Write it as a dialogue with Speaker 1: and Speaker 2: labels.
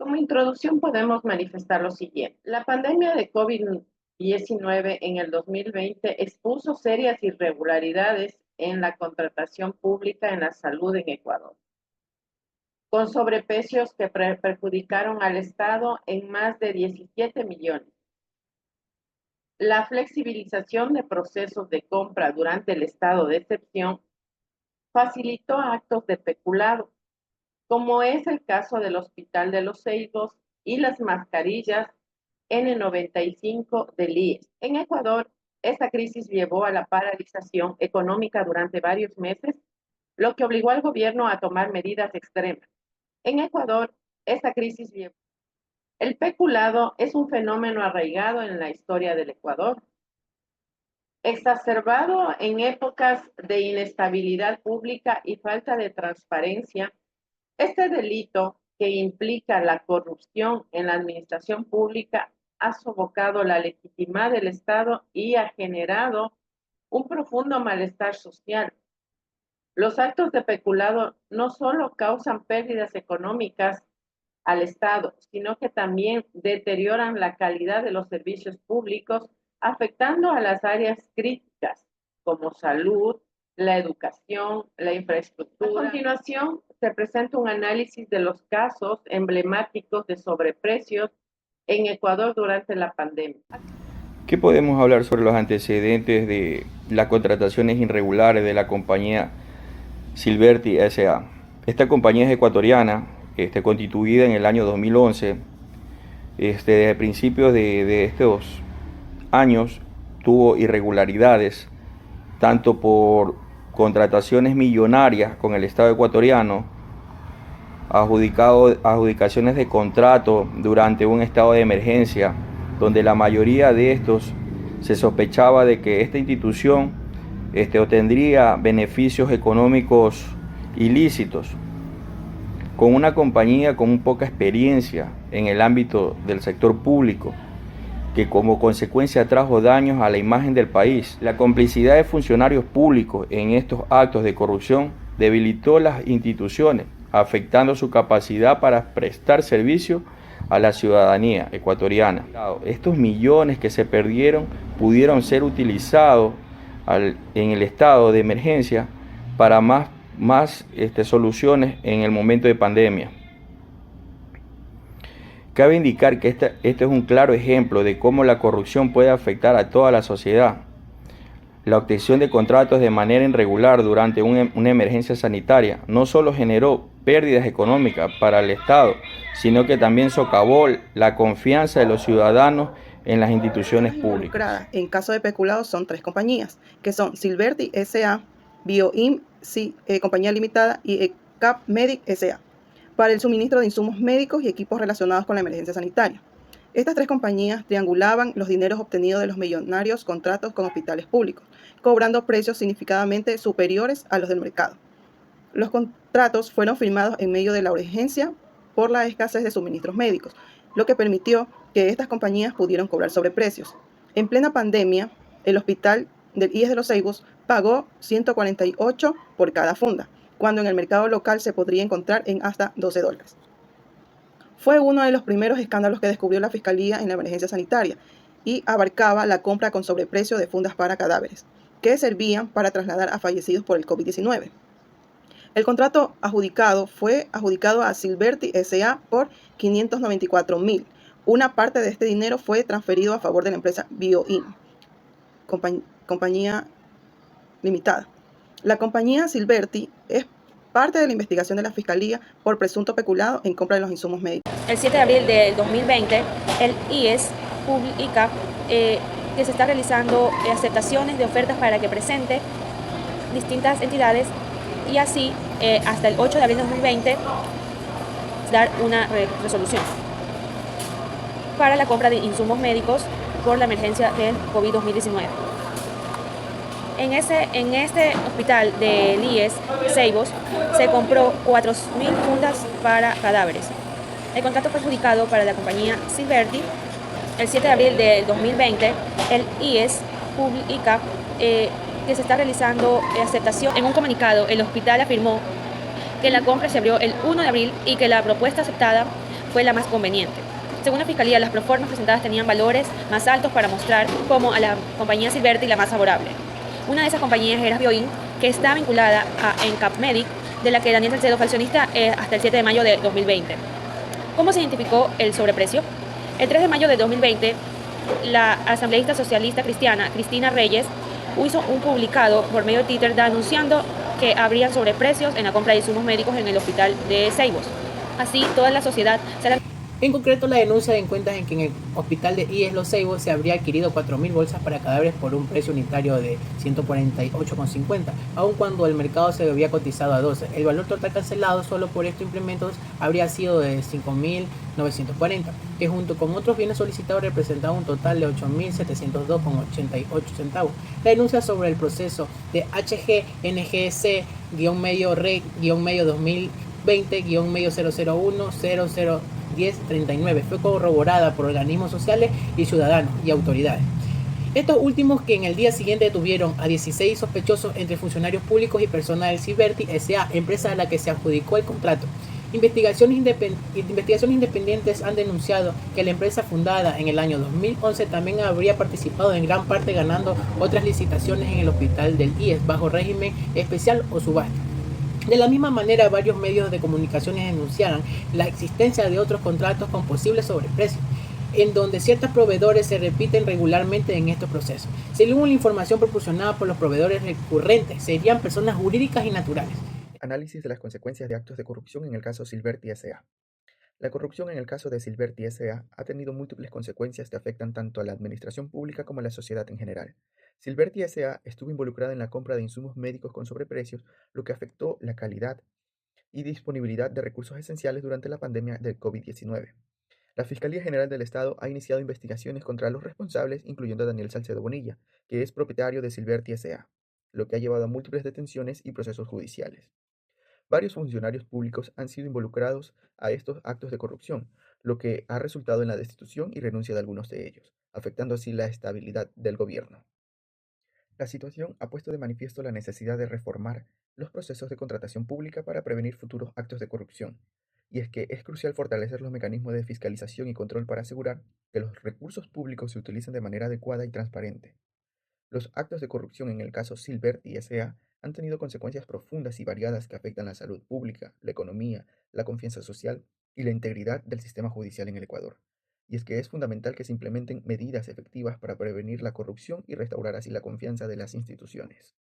Speaker 1: Como introducción podemos manifestar lo siguiente. La pandemia de COVID-19 en el 2020 expuso serias irregularidades en la contratación pública en la salud en Ecuador, con sobreprecios que perjudicaron al Estado en más de 17 millones. La flexibilización de procesos de compra durante el estado de excepción facilitó actos de peculado, como es el caso del Hospital de los Ceibos y las mascarillas N95 del IES. En Ecuador, esta crisis llevó a la paralización económica durante varios meses, lo que obligó al gobierno a tomar medidas extremas. En Ecuador, esta crisis llevó. El peculado es un fenómeno arraigado en la historia del Ecuador, exacerbado en épocas de inestabilidad pública y falta de transparencia. Este delito, que implica la corrupción en la administración pública, ha sofocado la legitimidad del Estado y ha generado un profundo malestar social. Los actos de peculado no solo causan pérdidas económicas al Estado, sino que también deterioran la calidad de los servicios públicos, afectando a las áreas críticas como salud, la educación, la infraestructura. A continuación, se presenta un análisis de los casos emblemáticos de sobreprecios en Ecuador durante la pandemia.
Speaker 2: ¿Qué podemos hablar sobre los antecedentes de las contrataciones irregulares de la compañía Silverty S.A.? Esta compañía es ecuatoriana, constituida en el año 2011. Desde principios de estos años tuvo irregularidades, tanto por contrataciones millonarias con el Estado ecuatoriano, adjudicaciones de contrato durante un estado de emergencia, donde la mayoría de estos se sospechaba de que esta institución obtendría beneficios económicos ilícitos, con una compañía con poca experiencia en el ámbito del sector público, que como consecuencia trajo daños a la imagen del país. La complicidad de funcionarios públicos en estos actos de corrupción debilitó las instituciones, afectando su capacidad para prestar servicio a la ciudadanía ecuatoriana. Estos millones que se perdieron pudieron ser utilizados en el estado de emergencia para más soluciones en el momento de pandemia. Cabe indicar que este es un claro ejemplo de cómo la corrupción puede afectar a toda la sociedad. La obtención de contratos de manera irregular durante una emergencia sanitaria no solo generó pérdidas económicas para el Estado, sino que también socavó la confianza de los ciudadanos en las instituciones públicas.
Speaker 3: En caso de peculado son 3 compañías, que son Silverty S.A., BioIM, Compañía Limitada y Cap Medic S.A., para el suministro de insumos médicos y equipos relacionados con la emergencia sanitaria. Estas 3 compañías triangulaban los dineros obtenidos de los millonarios contratos con hospitales públicos, cobrando precios significativamente superiores a los del mercado. Los contratos fueron firmados en medio de la urgencia por la escasez de suministros médicos, lo que permitió que estas compañías pudieran cobrar sobreprecios. En plena pandemia, el hospital del IES de los Ceibos pagó 148 por cada funda, cuando en el mercado local se podría encontrar en hasta $12. Fue uno de los primeros escándalos que descubrió la Fiscalía en la emergencia sanitaria y abarcaba la compra con sobreprecio de fundas para cadáveres, que servían para trasladar a fallecidos por el COVID-19. El contrato fue adjudicado a Silverty S.A. por $594,000. Una parte de este dinero fue transferido a favor de la empresa BioIM, Compañía Limitada. La compañía Silverty es parte de la investigación de la Fiscalía por presunto peculado en compra de los insumos médicos.
Speaker 4: El 7 de abril del 2020, el IES publica que se está realizando aceptaciones de ofertas para que presente distintas entidades y así hasta el 8 de abril de 2020 dar una resolución para la compra de insumos médicos por la emergencia del COVID-2019. En este hospital del IES Ceibos se compró 4.000 fundas para cadáveres. El contrato fue adjudicado para la compañía Silverty. El 7 de abril del 2020, el IES publica que se está realizando aceptación. En un comunicado, el hospital afirmó que la compra se abrió el 1 de abril y que la propuesta aceptada fue la más conveniente. Según la Fiscalía, las proformas presentadas tenían valores más altos para mostrar como a la compañía Silverti la más favorable. Una de esas compañías era Bioin, que está vinculada a Encap Medic, de la que Daniel Salcedo fue accionista hasta el 7 de mayo de 2020. ¿Cómo se identificó el sobreprecio? El 3 de mayo de 2020, la asambleísta socialista cristiana Cristina Reyes hizo un publicado por medio de Twitter anunciando que habrían sobreprecios en la compra de insumos médicos en el hospital de Ceibos. Así, toda la sociedad se...
Speaker 5: En concreto, la denuncia de encuentra en que en el hospital de IES Los Ceibos se habría adquirido 4.000 bolsas para cadáveres por un precio unitario de 148,50, aun cuando el mercado se había cotizado a 12. El valor total cancelado solo por estos implementos habría sido de 5.940, que junto con otros bienes solicitados representaba un total de 8.702,88 centavos. La denuncia sobre el proceso de HGNGC-medio RE-medio 2020-medio 001 1039 fue corroborada por organismos sociales y ciudadanos y autoridades. Estos últimos, que en el día siguiente detuvieron a 16 sospechosos entre funcionarios públicos y personal del Silverti S.A., empresa a la que se adjudicó el contrato. Investigaciones independientes han denunciado que la empresa, fundada en el año 2011, también habría participado en gran parte ganando otras licitaciones en el hospital del IES bajo régimen especial o subasta. De la misma manera, varios medios de comunicación denunciaron la existencia de otros contratos con posibles sobreprecios, en donde ciertos proveedores se repiten regularmente en estos procesos. Según la información proporcionada por los proveedores recurrentes, serían personas jurídicas y naturales.
Speaker 6: Análisis de las consecuencias de actos de corrupción en el caso Silverti S.A. La corrupción en el caso de Silverti S.A. ha tenido múltiples consecuencias que afectan tanto a la administración pública como a la sociedad en general. Silverti S.A. estuvo involucrada en la compra de insumos médicos con sobreprecios, lo que afectó la calidad y disponibilidad de recursos esenciales durante la pandemia del COVID-19. La Fiscalía General del Estado ha iniciado investigaciones contra los responsables, incluyendo a Daniel Salcedo Bonilla, que es propietario de Silverti S.A., lo que ha llevado a múltiples detenciones y procesos judiciales. Varios funcionarios públicos han sido involucrados a estos actos de corrupción, lo que ha resultado en la destitución y renuncia de algunos de ellos, afectando así la estabilidad del gobierno. La situación ha puesto de manifiesto la necesidad de reformar los procesos de contratación pública para prevenir futuros actos de corrupción, y es que es crucial fortalecer los mecanismos de fiscalización y control para asegurar que los recursos públicos se utilicen de manera adecuada y transparente. Los actos de corrupción en el caso Silverti S.A. han tenido consecuencias profundas y variadas que afectan la salud pública, la economía, la confianza social y la integridad del sistema judicial en el Ecuador. Y es que es fundamental que se implementen medidas efectivas para prevenir la corrupción y restaurar así la confianza de las instituciones.